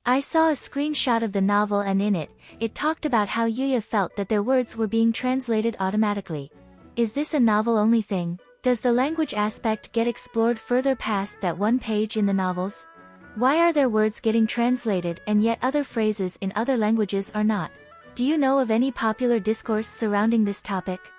I saw a screenshot of the novel and in it, it talked about how Yuuya felt that their words were being translated automatically. Is this a novel-only thing? Does the language aspect get explored further past that one page in the novels? Why are their words getting translated and yet other phrases in other languages are not? Do you know of any popular discourse surrounding this topic?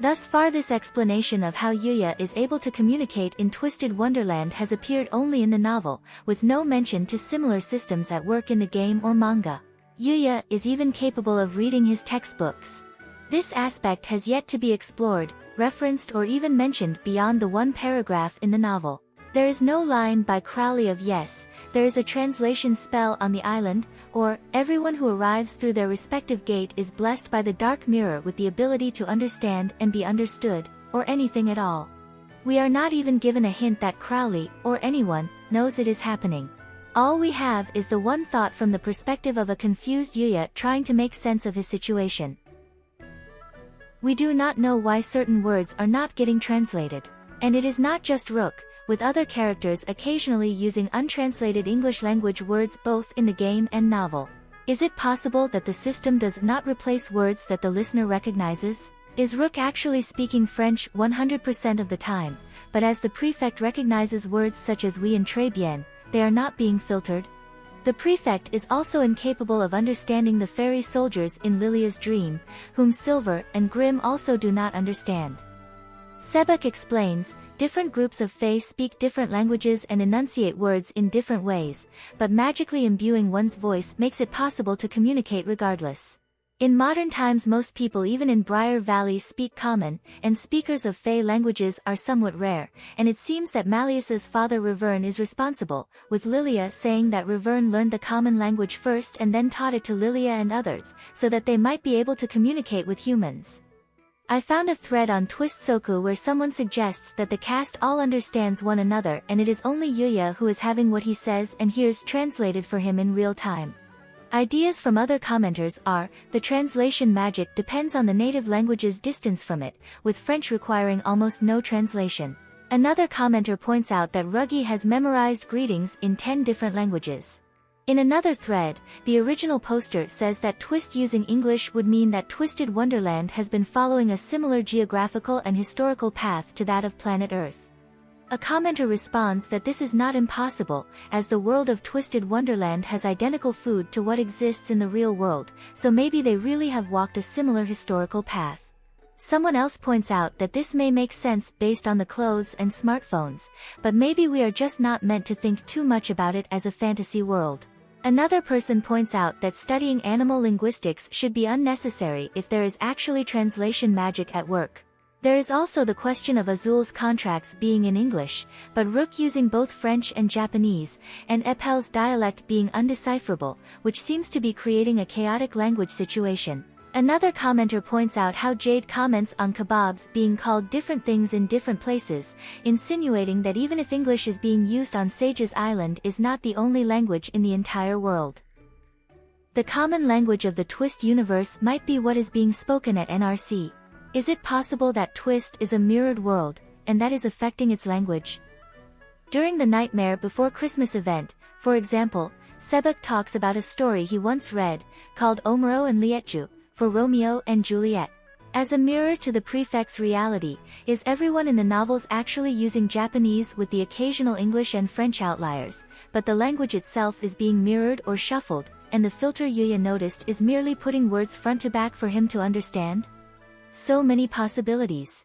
Thus far this explanation of how Yuuya is able to communicate in Twisted Wonderland has appeared only in the novel, with no mention to similar systems at work in the game or manga. Yuuya is even capable of reading his textbooks. This aspect has yet to be explored, referenced or even mentioned beyond the one paragraph in the novel. There is no line by Crowley of yes, there is a translation spell on the island, or, everyone who arrives through their respective gate is blessed by the dark mirror with the ability to understand and be understood, or anything at all. We are not even given a hint that Crowley, or anyone, knows it is happening. All we have is the one thought from the perspective of a confused Yuuya trying to make sense of his situation. We do not know why certain words are not getting translated. And it is not just Rook, with other characters occasionally using untranslated English language words both in the game and novel. Is it possible that the system does not replace words that the listener recognizes? Is Rook actually speaking French 100% of the time, but as the prefect recognizes words such as oui and très bien, they are not being filtered? The prefect is also incapable of understanding the fairy soldiers in Lilia's dream, whom Silver and Grim also do not understand. Sebek explains, different groups of Fae speak different languages and enunciate words in different ways, but magically imbuing one's voice makes it possible to communicate regardless. In modern times most people even in Briar Valley speak Common, and speakers of Fae languages are somewhat rare, and it seems that Malleus's father Revern is responsible, with Lilia saying that Revern learned the Common language first and then taught it to Lilia and others, so that they might be able to communicate with humans. I found a thread on Twistsoku where someone suggests that the cast all understands one another and it is only Yuuya who is having what he says and hears translated for him in real time. Ideas from other commenters are, the translation magic depends on the native language's distance from it, with French requiring almost no translation. Another commenter points out that Ruggie has memorized greetings in 10 different languages. In another thread, the original poster says that Twist using English would mean that Twisted Wonderland has been following a similar geographical and historical path to that of planet Earth. A commenter responds that this is not impossible, as the world of Twisted Wonderland has identical food to what exists in the real world, so maybe they really have walked a similar historical path. Someone else points out that this may make sense based on the clothes and smartphones, but maybe we are just not meant to think too much about it as a fantasy world. Another person points out that studying animal linguistics should be unnecessary if there is actually translation magic at work. There is also the question of Azul's contracts being in English, but Rook using both French and Japanese, and Epel's dialect being undecipherable, which seems to be creating a chaotic language situation. Another commenter points out how Jade comments on kebabs being called different things in different places, insinuating that even if English is being used on Sage's Island is not the only language in the entire world. The common language of the Twist universe might be what is being spoken at NRC. Is it possible that Twist is a mirrored world, and that is affecting its language? During the Nightmare Before Christmas event, for example, Sebek talks about a story he once read, called Omuro and Lietju, for Romeo and Juliet. As a mirror to the prefect's reality, is everyone in the novels actually using Japanese with the occasional English and French outliers, but the language itself is being mirrored or shuffled, and the filter Yuuya noticed is merely putting words front to back for him to understand? So many possibilities.